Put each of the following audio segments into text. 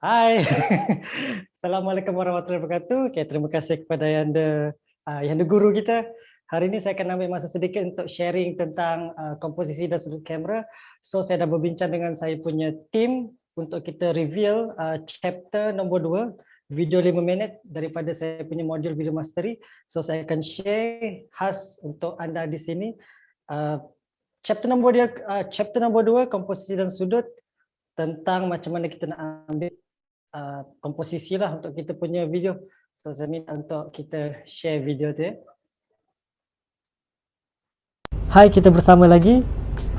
Hai, Assalamualaikum warahmatullahi wabarakatuh. Okay, terima kasih kepada Yanda guru kita. Hari ini saya akan ambil masa sedikit untuk sharing tentang komposisi dan sudut kamera. So saya dah berbincang dengan saya punya tim untuk kita reveal chapter nombor 2, video 5 minit daripada saya punya modul video mastery. So saya akan share khas untuk anda di sini. Chapter nombor 2, komposisi dan sudut, tentang macam mana kita nak ambil komposisi lah untuk kita punya video. So saya minta untuk kita share video tu ya. Hai, kita bersama lagi.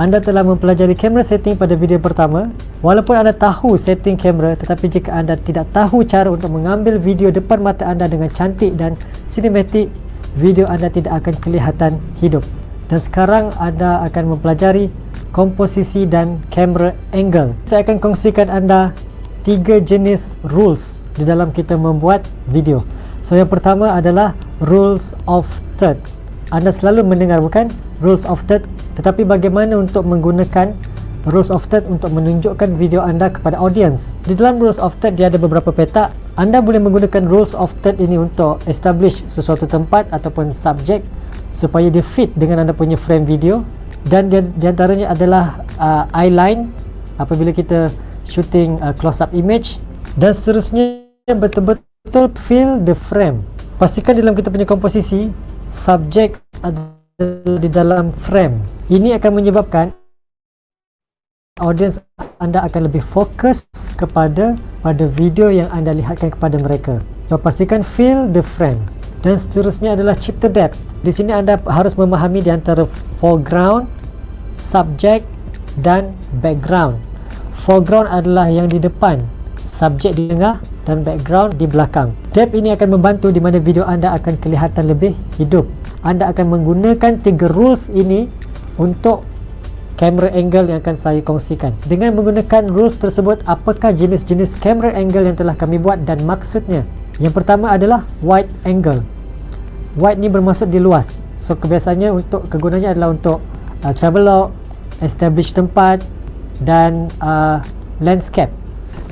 Anda telah mempelajari kamera setting pada video pertama. Walaupun anda tahu setting kamera, tetapi jika anda tidak tahu cara untuk mengambil video depan mata anda dengan cantik dan sinematik, video anda tidak akan kelihatan hidup. Dan sekarang anda akan mempelajari komposisi dan kamera angle. Saya akan kongsikan anda 3 jenis rules di dalam kita membuat video. So yang pertama adalah rules of third. Anda selalu mendengar bukan rules of third, tetapi bagaimana untuk menggunakan rules of third untuk menunjukkan video anda kepada audience. Di dalam rules of third dia ada beberapa petak. Anda boleh menggunakan rules of third ini untuk establish sesuatu tempat ataupun subjek supaya dia fit dengan anda punya frame video, dan di antaranya adalah eye line apabila kita shooting close up image, dan seterusnya betul-betul fill the frame. Pastikan dalam kita punya komposisi subjek adalah di dalam frame. Ini akan menyebabkan audience anda akan lebih fokus pada video yang anda lihatkan kepada mereka. So pastikan fill the frame. Dan seterusnya adalah chapter depth. Di sini anda harus memahami di antara foreground, subjek dan background. Foreground adalah yang di depan, subjek di tengah dan background di belakang. Depth ini akan membantu di mana video anda akan kelihatan lebih hidup. Anda akan menggunakan 3 rules ini untuk camera angle yang akan saya kongsikan. Dengan menggunakan rules tersebut, apakah jenis-jenis camera angle yang telah kami buat dan maksudnya? Yang pertama adalah wide angle. Wide ni bermaksud di luas. So kebiasaannya untuk kegunaannya adalah untuk travelog, establish tempat dan landscape.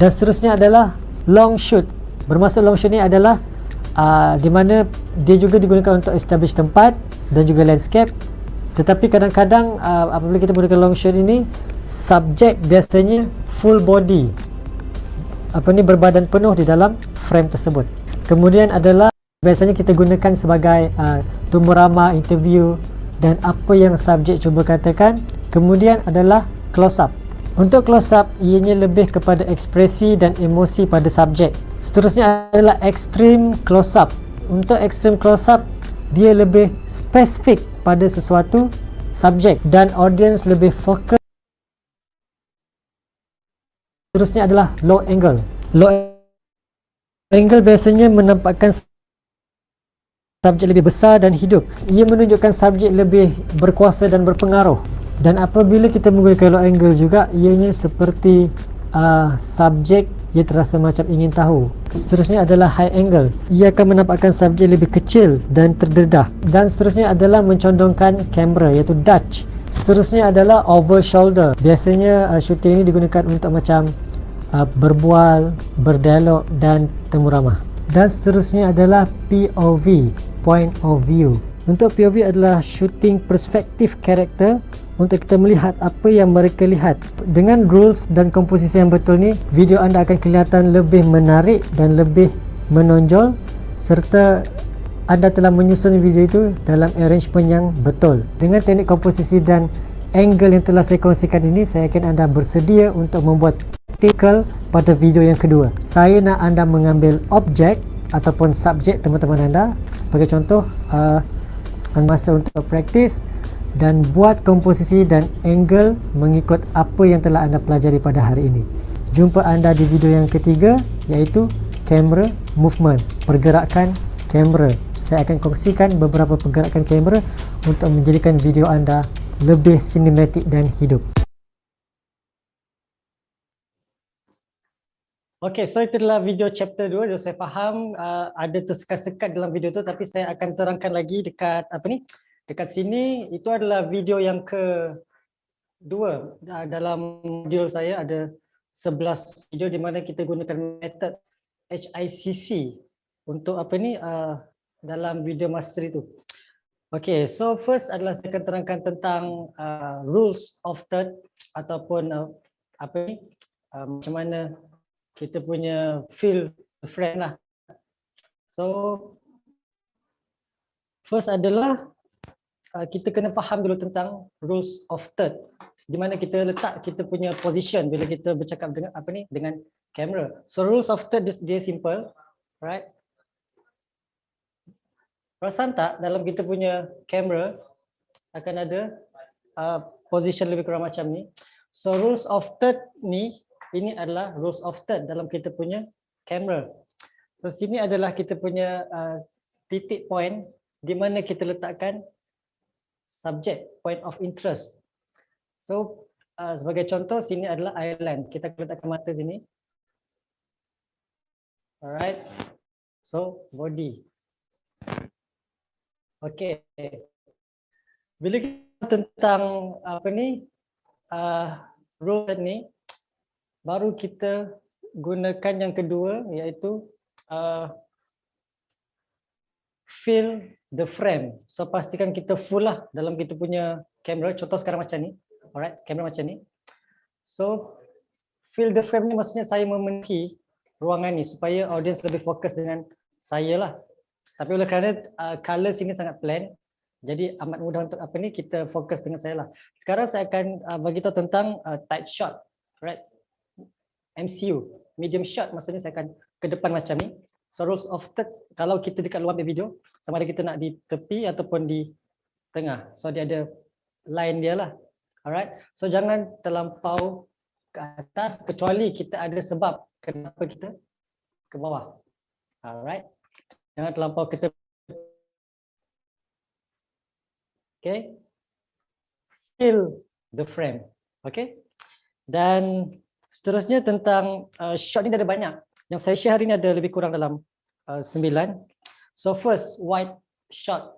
Dan seterusnya adalah long shoot. Bermaksud long shoot ni adalah di mana dia juga digunakan untuk establish tempat dan juga landscape. Tetapi kadang-kadang apabila kita menggunakan long shoot ini, subjek biasanya full body, berbadan penuh di dalam frame tersebut. Kemudian adalah biasanya kita gunakan sebagai tumbuh ramah, interview dan apa yang subjek cuba katakan. Kemudian adalah close up. Untuk close up, ianya lebih kepada ekspresi dan emosi pada subjek. Seterusnya adalah extreme close up. Untuk extreme close up, dia lebih spesifik pada sesuatu subjek dan audience lebih fokus. Seterusnya adalah low angle. Low angle biasanya menampakkan subjek lebih besar dan hidup. Ia menunjukkan subjek lebih berkuasa dan berpengaruh. Dan apabila kita menggunakan low angle juga, ianya seperti subjek ia terasa macam ingin tahu. Seterusnya adalah high angle. Ia akan menampakkan subjek lebih kecil dan terdedah. Dan seterusnya adalah mencondongkan kamera, iaitu Dutch. Seterusnya adalah over shoulder. Biasanya shooting ini digunakan untuk macam berbual, berdialog dan temu ramah. Dan seterusnya adalah POV, point of view. Untuk POV adalah shooting perspektif karakter untuk kita melihat apa yang mereka lihat. Dengan rules dan komposisi yang betul ni, video anda akan kelihatan lebih menarik dan lebih menonjol, serta anda telah menyusun video itu dalam arrangement yang betul. Dengan teknik komposisi dan angle yang telah saya kongsikan ini, saya yakin anda bersedia untuk membuat artikel pada video yang kedua. Saya nak anda mengambil objek ataupun subjek teman-teman anda. Sebagai contoh, masa untuk praktis dan buat komposisi dan angle mengikut apa yang telah anda pelajari pada hari ini. Jumpa anda di video yang ketiga, iaitu camera movement, pergerakan kamera. Saya akan kongsikan beberapa pergerakan kamera untuk menjadikan video anda lebih sinematik dan hidup. Okay, so itu adalah video chapter 2. Saya faham ada tersekat-sekat dalam video tu, tapi saya akan terangkan lagi dekat dekat sini. Itu adalah video yang kedua dalam modul saya. Ada 11 video di mana kita gunakan method HICC untuk apa ni dalam video mastery tu. Okay, so first adalah saya akan terangkan tentang rules of third ataupun apa ni macam mana kita punya feel the frame lah. So first adalah kita kena faham dulu tentang rules of third, di mana kita letak kita punya position bila kita bercakap dengan apa ni dengan kamera. So rules of third dia simple, right? Perasan tak dalam kita punya kamera akan ada position lebih kurang macam ni. So rules of third ni, ini adalah rules of third dalam kita punya kamera. So sini adalah kita punya titik point di mana kita letakkan subject, point of interest. So sebagai contoh sini adalah island. Kita letakkan mata sini. Alright. So body. Okay. Bila kita tentang apa ni rule ni, baru kita gunakan yang kedua, iaitu fill the frame. So pastikan kita full lah dalam kita punya kamera. Contoh sekarang macam ni. Alright, kamera macam ni. So fill the frame ni maksudnya saya memenuhi ruangan ni supaya audience lebih fokus dengan saya lah. Tapi oleh kerana color sini sangat plain, jadi amat mudah untuk apa ni kita fokus dengan saya lah. Sekarang saya akan bagi tahu tentang tight shot, right? MCU, medium shot maksudnya saya akan ke depan macam ni. So rules of third, kalau kita dekat luar video, sama ada kita nak di tepi ataupun di tengah. So dia ada line dia lah. Alright. So jangan terlampau ke atas kecuali kita ada sebab kenapa kita ke bawah. Alright. Jangan terlampau kita. Okay. Fill the frame. Okay. Dan seterusnya tentang shot ni ada banyak. Yang saya share hari ni ada lebih kurang dalam 9. So first, wide shot.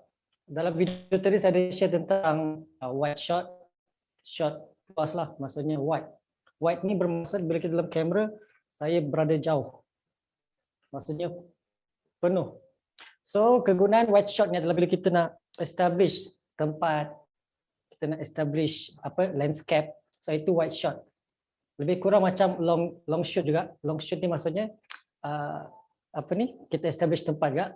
Dalam video tadi saya ada share tentang wide shot. Shot luas lah, maksudnya wide. Wide ni bermaksud bila kita dalam kamera, saya berada jauh. Maksudnya penuh. So kegunaan wide shot ni adalah bila kita nak establish tempat, kita nak establish apa landscape. So itu wide shot. Lebih kurang macam long shoot juga. Long shoot ni maksudnya apa ni? Kita establish tempat juga.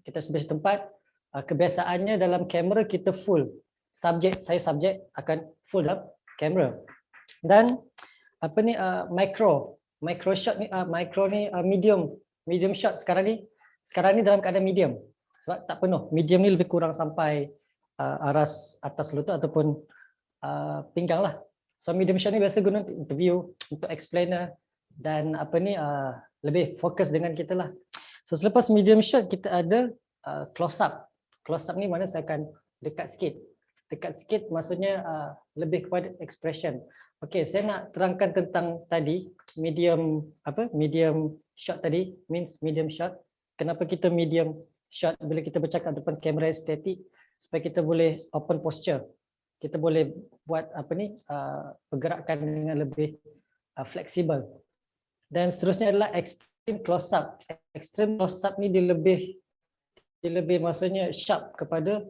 Kita establish tempat. Kebiasaannya dalam kamera kita full. Saya subjek akan full dalam kamera. Dan apa ni micro shot ni medium shot sekarang ni dalam keadaan medium. Sebab tak penuh. Medium ni lebih kurang sampai aras atas lutut ataupun pinggang lah. So medium shot ni biasa guna untuk interview, untuk explainer dan apa ni lebih fokus dengan kita lah. So selepas medium shot kita ada close up. Close up ni mana saya akan dekat sikit. Dekat sikit maksudnya lebih kepada expression. Okey, saya nak terangkan tentang tadi medium shot tadi means medium shot. Kenapa kita medium shot bila kita bercakap depan kamera estetik supaya kita boleh open posture. Kita boleh buat apa ni pergerakan dengan lebih fleksibel. Dan seterusnya adalah extreme close up. Extreme close up ni dia lebih maksudnya sharp kepada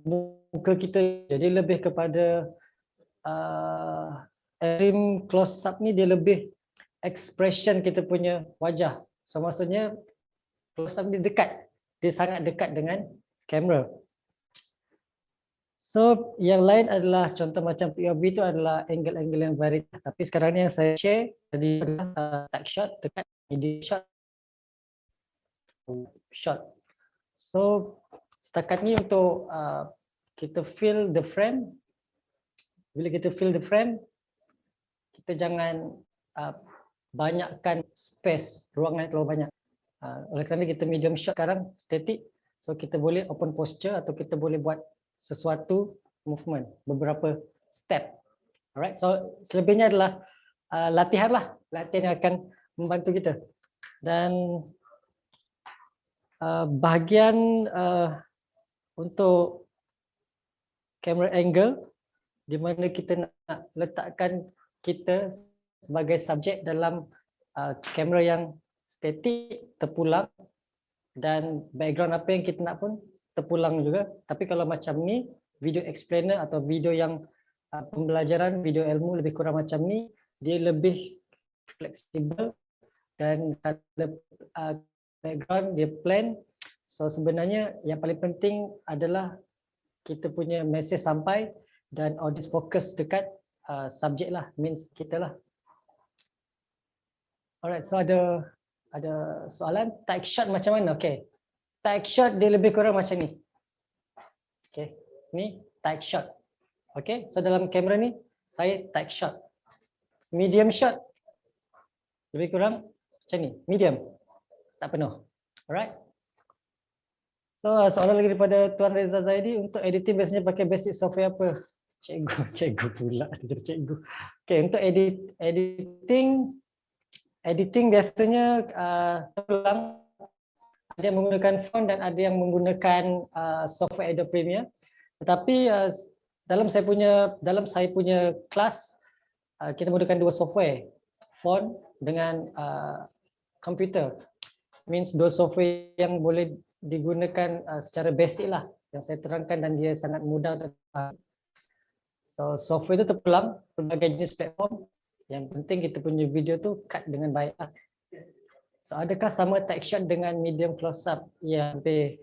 muka kita. Jadi lebih kepada extreme close up ni dia lebih expression kita punya wajah. So maksudnya close up ni dekat. Dia sangat dekat dengan kamera. So yang lain adalah contoh macam POV itu adalah angle-angle yang varied. Tapi sekarang ni yang saya share tadi adalah tight shot dekat medium shot. So setakat ni untuk kita fill the frame. Bila kita fill the frame, kita jangan banyakkan space, ruangan terlalu banyak. Oleh kerana kita medium shot sekarang static, so kita boleh open posture atau kita boleh buat sesuatu movement, beberapa step. Alright, so selebihnya adalah latihan yang akan membantu kita. Dan bahagian untuk camera angle di mana kita nak letakkan kita sebagai subjek dalam kamera yang statik terpulang, dan background apa yang kita nak pun terpulang juga. Tapi kalau macam ni, video explainer atau video yang pembelajaran, video ilmu lebih kurang macam ni, dia lebih fleksibel dan kalau background dia plain. So sebenarnya yang paling penting adalah kita punya message sampai dan audience fokus dekat subjek lah, means kita lah. Alright, so ada soalan, tag shot macam mana? Okay, tag shot dia lebih kurang macam ni. Okay, ni tag shot. Okay, so dalam kamera ni saya tag shot. Medium shot lebih kurang macam ni, medium, tak penuh. Alright. So soalan lagi daripada Tuan Reza Zaidi, untuk editing biasanya pakai basic software apa? Cikgu pula, jadi cikgu. Okay, untuk editing biasanya terpulang, ada yang menggunakan font dan ada yang menggunakan software Adobe Premiere. Tetapi dalam saya punya kelas kita menggunakan dua software, font dengan komputer. Means dua software yang boleh digunakan secara basic lah, yang saya terangkan, dan dia sangat mudah untuk faham. So software itu terpulang pelbagai jenis platform. Yang penting kita punya video tu cut dengan baik lah. So adakah sama tag shot dengan medium close up? Ya,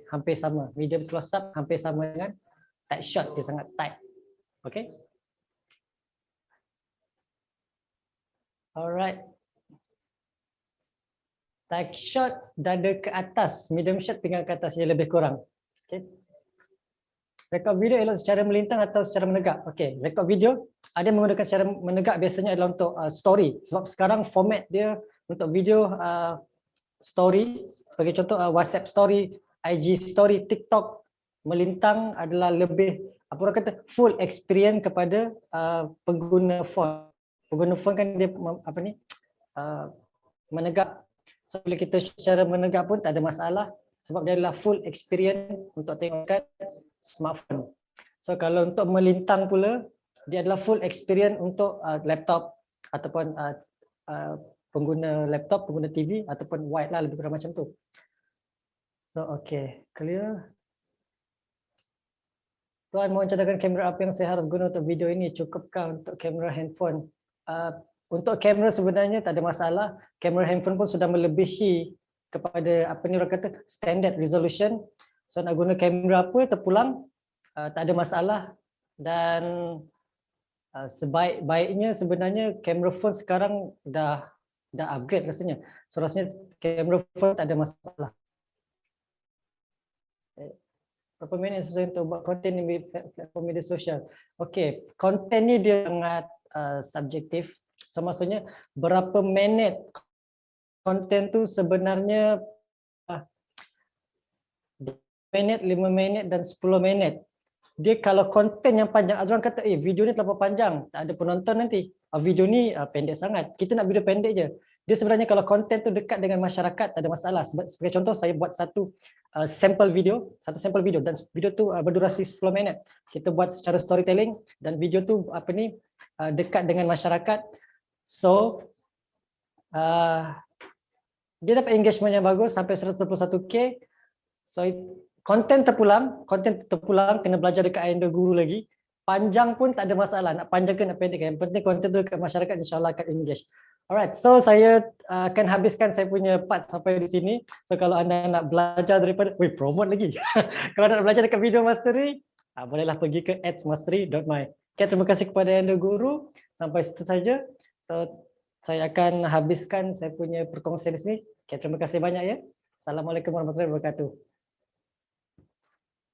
hampir sama. Medium close up hampir sama dengan tag shot, dia sangat tight. Okay. Alright. Tag shot dada ke atas, medium shot pinggang ke atas, ia lebih kurang. Okay. Rekod video elok secara melintang atau secara menegak. Okay, rekod video ada menggunakan secara menegak, biasanya adalah untuk story. Sebab sekarang format dia untuk video story, sebagai contoh WhatsApp story, IG story, TikTok, melintang adalah lebih, apa orang kata, full experience kepada pengguna phone. Pengguna phone kan dia menegak. So bila kita secara menegak pun tak ada masalah, sebab dia adalah full experience untuk tengokkan smartphone. So kalau untuk melintang pula, dia adalah full experience untuk laptop ataupun pengguna laptop, pengguna TV ataupun wide lah, lebih kurang macam tu. So okay, clear. Tuan mohon cadangkan kamera apa yang saya harus guna untuk video ini, cukupkah untuk kamera handphone? Untuk kamera sebenarnya tak ada masalah. Kamera handphone pun sudah melebihi kepada apa ni orang kata standard resolution. So nak guna kamera apa terpulang tak ada masalah, dan sebaik-baiknya sebenarnya kamera phone sekarang dah upgrade rasanya. So rasanya kamera phone tak ada masalah. Berapa minit sesuai untuk buat konten di platform media sosial? Okey, konten ni dia sangat subjektif. So maksudnya berapa minit konten tu sebenarnya 2 minit, 5 minit dan 10 minit. Dia kalau konten yang panjang, ada orang kata video ni terlalu panjang, tak ada penonton nanti. Video ni pendek sangat, kita nak video pendek je. Dia sebenarnya kalau konten tu dekat dengan masyarakat tak ada masalah. Sebagai contoh, saya buat satu sampel video dan video tu berdurasi 10 minit. Kita buat secara storytelling dan video tu dekat dengan masyarakat. So dia dapat engagement yang bagus sampai 121k. So konten terpulang kena belajar dekat Ayanda Guru lagi. Panjang pun tak ada masalah, nak panjang ke nak pendek, yang penting konten tu dekat masyarakat, insyaAllah akan engage. Alright, so saya akan habiskan saya punya part sampai di sini. So kalau anda nak belajar daripada, promote lagi. Kalau nak belajar dekat video mastery, bolehlah pergi ke adsmastery.my. Okay, terima kasih kepada Ayanda Guru. Sampai situ saja. So saya akan habiskan saya punya perkongsian di sini. Okay, terima kasih banyak ya. Assalamualaikum warahmatullahi wabarakatuh.